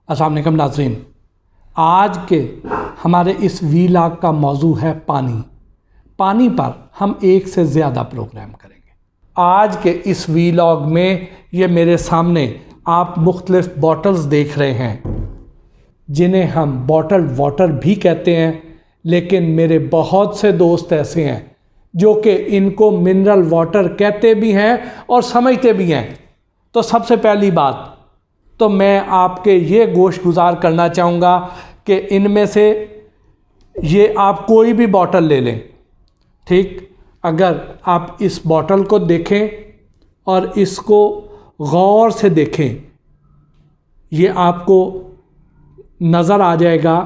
अस्सलाम वालेकुम नाज़रीन, आज के हमारे इस वीलॉग का मौजू है पानी। पानी पर हम एक से ज़्यादा प्रोग्राम करेंगे। आज के इस वीलॉग में ये मेरे सामने आप मुख्तलिफ बॉटल्स देख रहे हैं, जिन्हें हम बॉटल्ड वाटर भी कहते हैं, लेकिन मेरे बहुत से दोस्त ऐसे हैं जो कि इनको मिनरल वाटर कहते भी हैं और समझते भी हैं। तो सबसे पहली बात तो मैं आपके ये गोश गुजार करना चाहूँगा कि इनमें से ये आप कोई भी बॉटल ले लें, ठीक। अगर आप इस बॉटल को देखें और इसको गौर से देखें, ये आपको नज़र आ जाएगा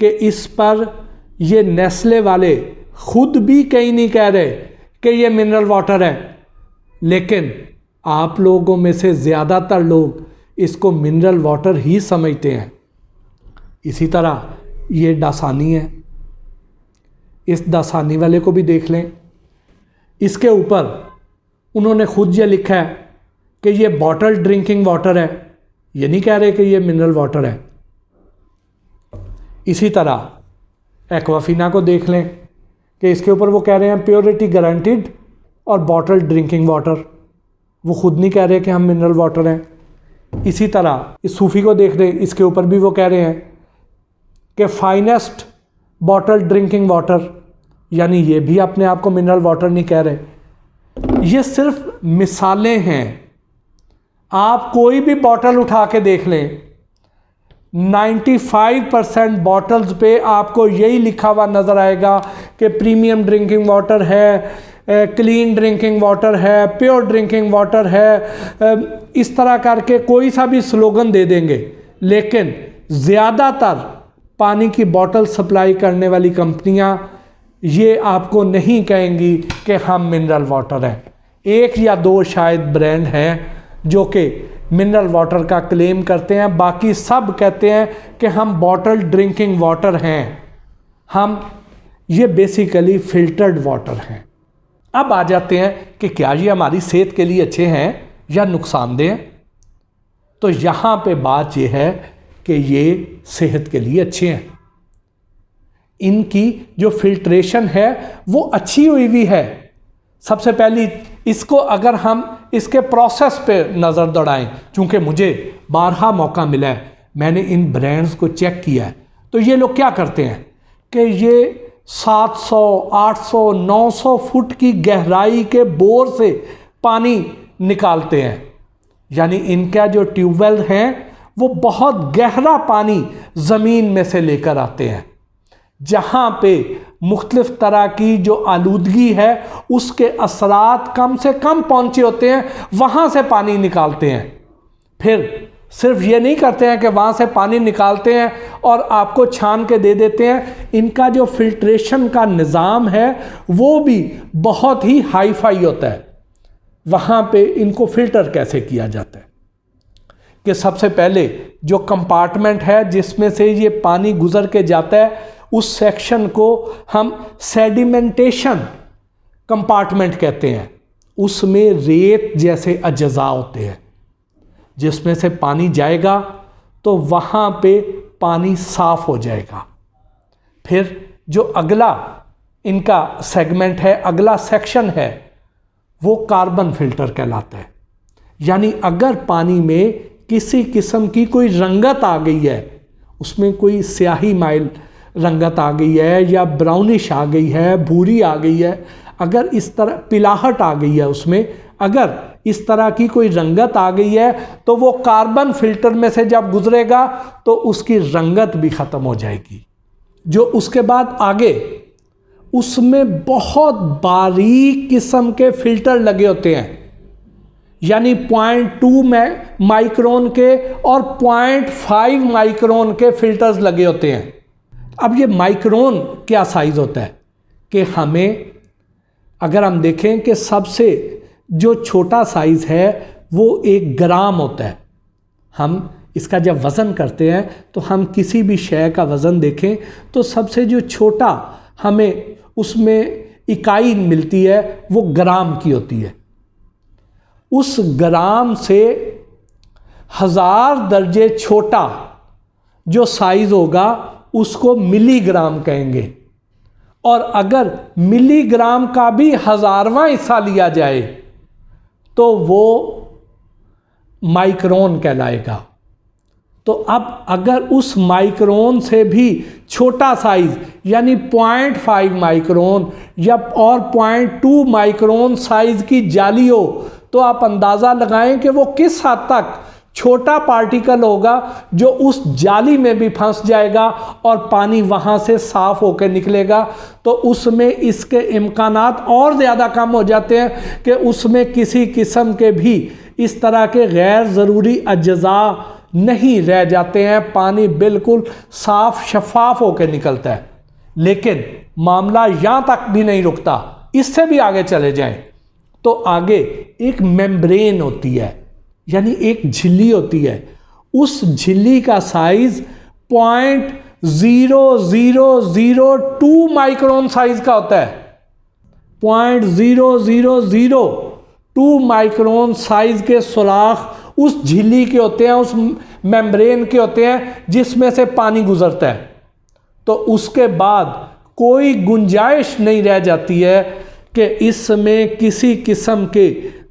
कि इस पर ये नेस्ले वाले ख़ुद भी कहीं नहीं कह रहे कि ये मिनरल वाटर है, लेकिन आप लोगों में से ज़्यादातर लोग इसको मिनरल वाटर ही समझते हैं। इसी तरह ये दासानी है, इस दासानी वाले को भी देख लें। इसके ऊपर उन्होंने ख़ुद ये लिखा है कि ये बॉटल ड्रिंकिंग वाटर है, ये नहीं कह रहे कि ये मिनरल वाटर है। इसी तरह एक्वाफिना को देख लें कि इसके ऊपर वो कह रहे हैं प्योरिटी गारंटीड और बॉटल ड्रिंकिंग वाटर, वो ख़ुद नहीं कह रहे कि हम मिनरल वाटर हैं। इसी तरह इस सूफ़ी को देख रहे हैं, इसके ऊपर भी वो कह रहे हैं कि फाइनेस्ट बॉटल ड्रिंकिंग वाटर, यानी ये भी अपने आप को मिनरल वाटर नहीं कह रहे। ये सिर्फ मिसालें हैं। आप कोई भी बॉटल उठा के देख लें, 95% बॉटल्स पे आपको यही लिखा हुआ नज़र आएगा कि प्रीमियम ड्रिंकिंग वाटर है, क्लीन ड्रिंकिंग वाटर है, प्योर ड्रिंकिंग वाटर है। इस तरह करके कोई सा भी स्लोगन दे देंगे, लेकिन ज़्यादातर पानी की बोतल सप्लाई करने वाली कंपनियां ये आपको नहीं कहेंगी कि हम मिनरल वाटर हैं। एक या दो शायद ब्रांड हैं जो कि मिनरल वाटर का क्लेम करते हैं, बाकी सब कहते हैं कि हम बॉटल ड्रिंकिंग वाटर हैं, हम ये बेसिकली फ़िल्टर्ड वाटर हैं। अब आ जाते हैं कि क्या ये हमारी सेहत के लिए अच्छे हैं या नुकसानदेह हैं। तो यहाँ पे बात ये है कि ये सेहत के लिए अच्छे हैं। इनकी जो फिल्ट्रेशन है वो अच्छी हुई हुई है। सबसे पहली इसको अगर हम इसके प्रोसेस पे नज़र दौड़ाएं, चूँकि मुझे बारहा मौका मिला है, मैंने इन ब्रांड्स को चेक किया है, तो ये लोग क्या करते हैं कि ये 700, 800, 900 फुट की गहराई के बोर से पानी निकालते हैं। यानी इनका जो ट्यूबवेल हैं वो बहुत गहरा पानी ज़मीन में से लेकर आते हैं, जहाँ पे मुख्तलिफ़ तरह की जो आलूदगी है उसके असरात कम से कम पहुँचे होते हैं, वहाँ से पानी निकालते हैं। फिर सिर्फ ये नहीं करते हैं कि वहाँ से पानी निकालते हैं और आपको छान के दे देते हैं। इनका जो फिल्ट्रेशन का निज़ाम है वो भी बहुत ही हाई फाई होता है। वहाँ पे इनको फ़िल्टर कैसे किया जाता है कि सबसे पहले जो कंपार्टमेंट है जिसमें से ये पानी गुज़र के जाता है, उस सेक्शन को हम सेडिमेंटेशन कंपार्टमेंट कहते हैं। उसमें रेत जैसे अज्जा होते हैं, जिसमें से पानी जाएगा तो वहाँ पे पानी साफ़ हो जाएगा। फिर जो अगला इनका सेगमेंट है, अगला सेक्शन है, वो कार्बन फिल्टर कहलाता है। यानी अगर पानी में किसी किस्म की कोई रंगत आ गई है, उसमें कोई स्याही माइल रंगत आ गई है या ब्राउनिश आ गई है, भूरी आ गई है, अगर इस तरह पिलाहट आ गई है उसमें, अगर इस तरह की कोई रंगत आ गई है, तो वो कार्बन फिल्टर में से जब गुजरेगा तो उसकी रंगत भी ख़त्म हो जाएगी। जो उसके बाद आगे उसमें बहुत बारीक किस्म के फ़िल्टर लगे होते हैं, यानी 0.2 माइक्रोन के और 0.5 माइक्रोन के फ़िल्टर्स लगे होते हैं। अब ये माइक्रोन क्या साइज़ होता है कि हमें अगर हम देखें कि सबसे जो छोटा साइज़ है वो 1 ग्राम होता है। हम इसका जब वज़न करते हैं तो हम किसी भी शय का वज़न देखें तो सबसे जो छोटा हमें उसमें इकाई मिलती है वो ग्राम की होती है। उस ग्राम से 1000 दर्जे छोटा जो साइज होगा उसको मिलीग्राम कहेंगे, और अगर मिलीग्राम का भी 1000वां हिस्सा लिया जाए तो वो माइक्रोन कहलाएगा। तो अब अगर उस माइक्रोन से भी छोटा साइज यानी 0.5 माइक्रोन या और 0.2 माइक्रोन साइज की जाली हो, तो आप अंदाज़ा लगाएं कि वो किस हद तक छोटा पार्टिकल होगा जो उस जाली में भी फंस जाएगा और पानी वहाँ से साफ होकर निकलेगा। तो उसमें इसके इम्कानात और ज़्यादा कम हो जाते हैं कि उसमें किसी किस्म के भी इस तरह के गैर ज़रूरी अज्जा नहीं रह जाते हैं, पानी बिल्कुल साफ शफाफ होकर निकलता है। लेकिन मामला यहाँ तक भी नहीं रुकता, इससे भी आगे चले जाएं तो आगे एक मेम्ब्रेन होती है, यानी एक झिल्ली होती है। उस झिल्ली का साइज 0.0002 माइक्रोन साइज का होता है। 0.0002 माइक्रोन साइज के सुराख उस झिल्ली के होते हैं, उस मेम्ब्रेन के होते हैं जिसमें से पानी गुजरता है। तो उसके बाद कोई गुंजाइश नहीं रह जाती है कि इसमें किसी किस्म के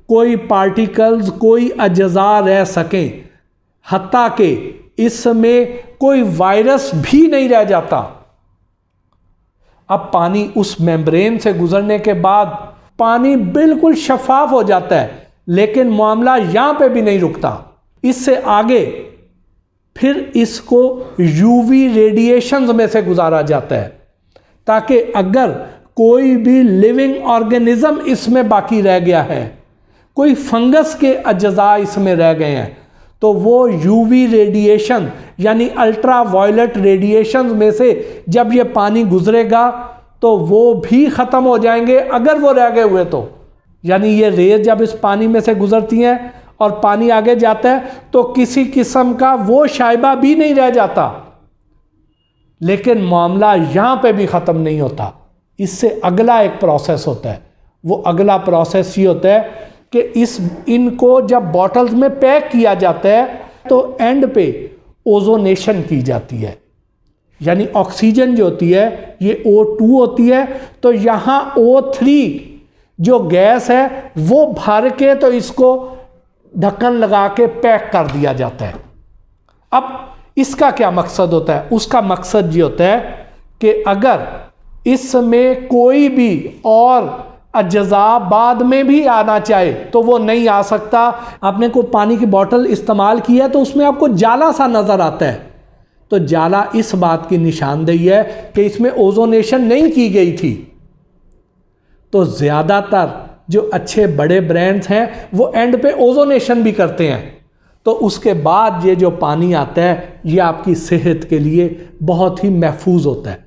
कोई पार्टिकल्स, कोई अज्जा रह सकें, हत्ता कि इसमें कोई वायरस भी नहीं रह जाता। अब पानी उस मेम्ब्रेन से गुजरने के बाद पानी बिल्कुल शफाफ हो जाता है, लेकिन मामला यहां पे भी नहीं रुकता। इससे आगे फिर इसको यूवी रेडिएशंस में से गुजारा जाता है, ताकि अगर कोई भी लिविंग ऑर्गेनिज्म इसमें बाकी रह गया है, कोई फंगस के अज्जा इसमें रह गए हैं, तो वो यूवी रेडिएशन यानी अल्ट्रा वायलेट रेडिएशन में से जब ये पानी गुजरेगा तो वो भी ख़त्म हो जाएंगे अगर वो रह गए हुए तो। यानी ये रेज जब इस पानी में से गुजरती हैं और पानी आगे जाता है तो किसी किस्म का वो शाइबा भी नहीं रह जाता। लेकिन मामला यहाँ पे भी ख़त्म नहीं होता, इससे अगला एक प्रोसेस होता है। वो अगला प्रोसेस ये होता है कि इनको जब बॉटल्स में पैक किया जाता है तो एंड पे ओजोनेशन की जाती है, यानी ऑक्सीजन जो होती है ये O2 होती है, तो यहाँ O3 जो गैस है वो भर के तो इसको ढक्कन लगा के पैक कर दिया जाता है। अब इसका क्या मकसद होता है? उसका मकसद ये होता है कि अगर इसमें कोई भी और अज्जा बाद में भी आना चाहे तो वो नहीं आ सकता। आपने कोई पानी की बोतल इस्तेमाल की है तो उसमें आपको जाला सा नज़र आता है, तो जाला इस बात की निशानदेही है कि इसमें ओजोनेशन नहीं की गई थी। तो ज़्यादातर जो अच्छे बड़े ब्रांड्स हैं वो एंड पे ओजोनेशन भी करते हैं, तो उसके बाद ये जो पानी आता है ये आपकी सेहत के लिए बहुत ही महफूज होता है,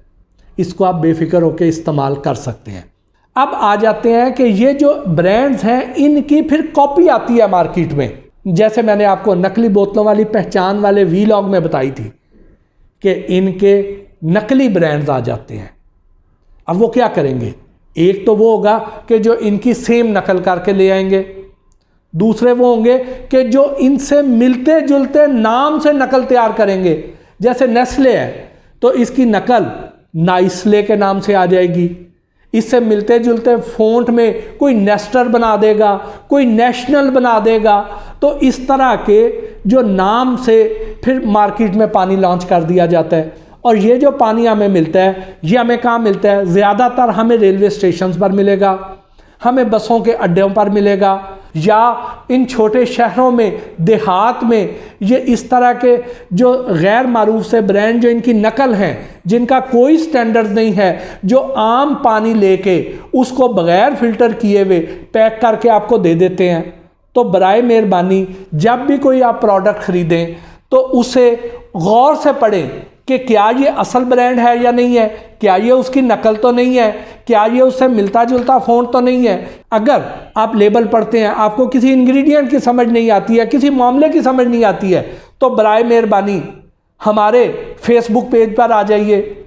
इसको आप बेफिक्र होकर इस्तेमाल कर सकते हैं। अब आ जाते हैं कि ये जो ब्रांड्स हैं इनकी फिर कॉपी आती है मार्केट में, जैसे मैंने आपको नकली बोतलों वाली पहचान वाले वीलॉग में बताई थी कि इनके नकली ब्रांड्स आ जाते हैं। अब वो क्या करेंगे? एक तो वो होगा कि जो इनकी सेम नकल करके ले आएंगे, दूसरे वो होंगे कि जो इनसे मिलते जुलते नाम से नकल तैयार करेंगे। जैसे नेस्ले है तो इसकी नकल नाइस्ले के नाम से आ जाएगी, इससे मिलते जुलते फ़ॉन्ट में कोई नेस्टर बना देगा, कोई नेशनल बना देगा। तो इस तरह के जो नाम से फिर मार्केट में पानी लॉन्च कर दिया जाता है। और ये जो पानी हमें मिलता है ये हमें कहाँ मिलता है? ज़्यादातर हमें रेलवे स्टेशन पर मिलेगा, हमें बसों के अड्डों पर मिलेगा, या इन छोटे शहरों में, देहात में ये इस तरह के जो गैर मारूफ से ब्रांड जो इनकी नकल हैं, जिनका कोई स्टैंडर्ड नहीं है, जो आम पानी लेके उसको बग़ैर फ़िल्टर किए हुए पैक करके आपको दे देते हैं। तो बराए मेहरबानी जब भी कोई आप प्रोडक्ट ख़रीदें तो उसे गौर से पढ़ें कि क्या ये असल ब्रांड है या नहीं है, क्या ये उसकी नकल तो नहीं है, क्या ये उससे मिलता जुलता फ़ॉन्ट तो नहीं है। अगर आप लेबल पढ़ते हैं, आपको किसी इंग्रेडिएंट की समझ नहीं आती है, किसी मामले की समझ नहीं आती है, तो बराए मेहरबानी हमारे फेसबुक पेज पर आ जाइए।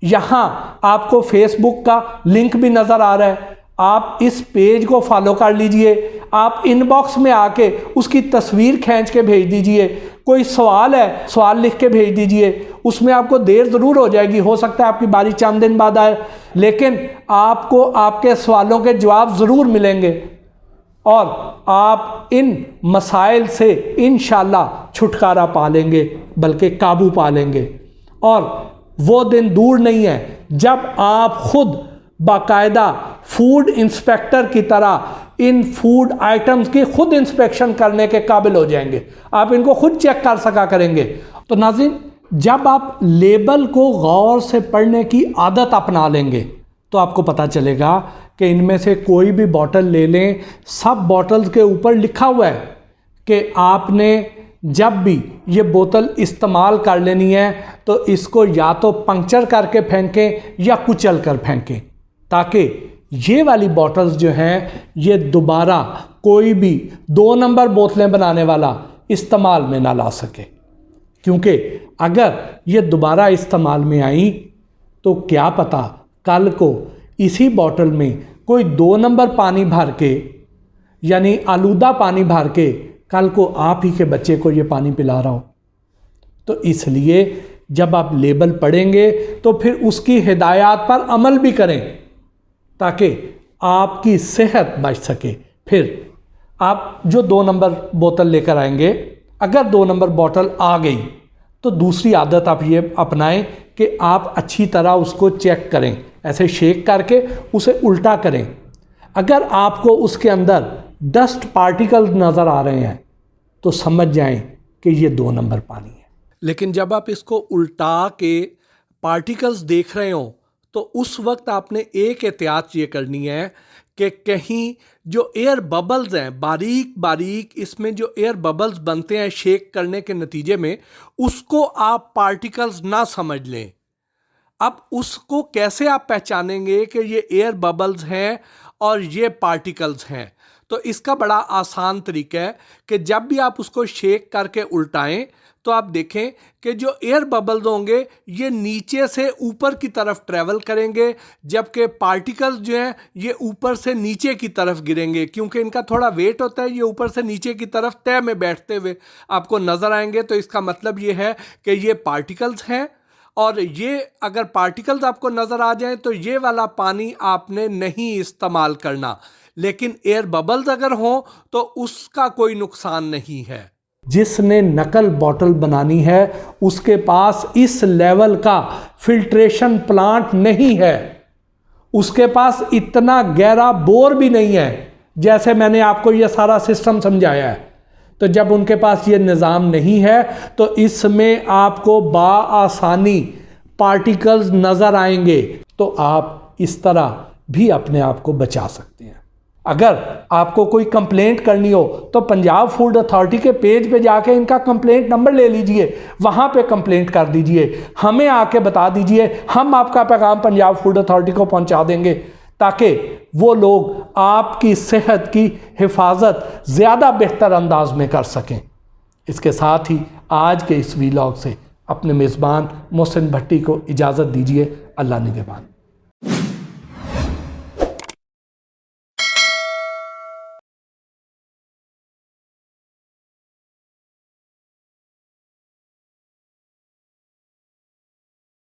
यहाँ आपको फेसबुक का लिंक भी नज़र आ रहा है, आप इस पेज को फॉलो कर लीजिए। आप इनबॉक्स में आके उसकी तस्वीर खींच के भेज दीजिए। कोई सवाल है, सवाल लिख के भेज दीजिए, उसमें आपको देर ज़रूर हो जाएगी, हो सकता है आपकी बारी चंद दिन बाद आए, लेकिन आपको आपके सवालों के जवाब ज़रूर मिलेंगे और आप इन मसाइल से इंशाल्लाह छुटकारा पा लेंगे, बल्कि काबू पा लेंगे। और वो दिन दूर नहीं है जब आप खुद बाकायदा फूड इंस्पेक्टर की तरह इन फूड आइटम्स की खुद इंस्पेक्शन करने के काबिल हो जाएंगे, आप इनको खुद चेक कर सका करेंगे। तो नाज़रीन, जब आप लेबल को गौर से पढ़ने की आदत अपना लेंगे तो आपको पता चलेगा कि इनमें से कोई भी बोतल ले लें, सब बोतल्स के ऊपर लिखा हुआ है कि आपने जब भी ये बोतल इस्तेमाल कर लेनी है तो इसको या तो पंक्चर करके फेंकें या कुचल कर फेंकें, ताकि ये वाली बॉटल्स जो हैं ये दोबारा कोई भी 2 नंबर बोतलें बनाने वाला इस्तेमाल में ना ला सके। क्योंकि अगर ये दोबारा इस्तेमाल में आई तो क्या पता कल को इसी बॉटल में कोई 2 नंबर पानी भर के, यानी आलूदा पानी भर के, कल को आप ही के बच्चे को ये पानी पिला रहा हो। तो इसलिए जब आप लेबल पढ़ेंगे तो फिर उसकी हिदायत पर अमल भी करें ताकि आपकी सेहत बच सके। फिर आप जो 2 नंबर बोतल लेकर आएंगे, अगर 2 नंबर बोतल आ गई तो दूसरी आदत आप ये अपनाएं कि आप अच्छी तरह उसको चेक करें, ऐसे शेक करके उसे उल्टा करें। अगर आपको उसके अंदर डस्ट पार्टिकल्स नज़र आ रहे हैं तो समझ जाएं कि ये 2 नंबर पानी है। लेकिन जब आप इसको उल्टा के पार्टिकल्स देख रहे हो तो उस वक्त आपने एक एहतियात ये करनी है कि कहीं जो एयर बबल्स हैं, बारीक बारीक इसमें जो एयर बबल्स बनते हैं शेक करने के नतीजे में, उसको आप पार्टिकल्स ना समझ लें। अब उसको कैसे आप पहचानेंगे कि ये एयर बबल्स हैं और ये पार्टिकल्स हैं? तो इसका बड़ा आसान तरीका है कि जब भी आप उसको शेक करके उल्टाएं तो आप देखें कि जो एयर बबल्स होंगे ये नीचे से ऊपर की तरफ ट्रैवल करेंगे, जबकि पार्टिकल्स जो हैं ये ऊपर से नीचे की तरफ गिरेंगे। क्योंकि इनका थोड़ा वेट होता है, ये ऊपर से नीचे की तरफ तय में बैठते हुए आपको नज़र आएंगे। तो इसका मतलब ये है कि ये पार्टिकल्स हैं, और ये अगर पार्टिकल्स आपको नज़र आ जाएं तो ये वाला पानी आपने नहीं इस्तेमाल करना। लेकिन एयर बबल्स अगर हो तो उसका कोई नुकसान नहीं है। जिसने नकल बॉटल बनानी है उसके पास इस लेवल का फिल्ट्रेशन प्लांट नहीं है, उसके पास इतना गहरा बोर भी नहीं है जैसे मैंने आपको ये सारा सिस्टम समझाया है। तो जब उनके पास ये निज़ाम नहीं है तो इसमें आपको बाआसानी पार्टिकल्स नज़र आएंगे, तो आप इस तरह भी अपने आप को बचा सकते हैं। अगर आपको कोई कंप्लेंट करनी हो तो पंजाब फूड अथॉरिटी के पेज पे जाके इनका कंप्लेंट नंबर ले लीजिए, वहाँ पे कंप्लेंट कर दीजिए, हमें आके बता दीजिए, हम आपका पैगाम पंजाब फूड अथॉरिटी को पहुँचा देंगे ताकि वो लोग आपकी सेहत की हिफाजत ज़्यादा बेहतर अंदाज में कर सकें। इसके साथ ही आज के इस वीलॉग से अपने मेज़बान मोहसिन भट्टी को इजाज़त दीजिए। अल्लाह निगहबान।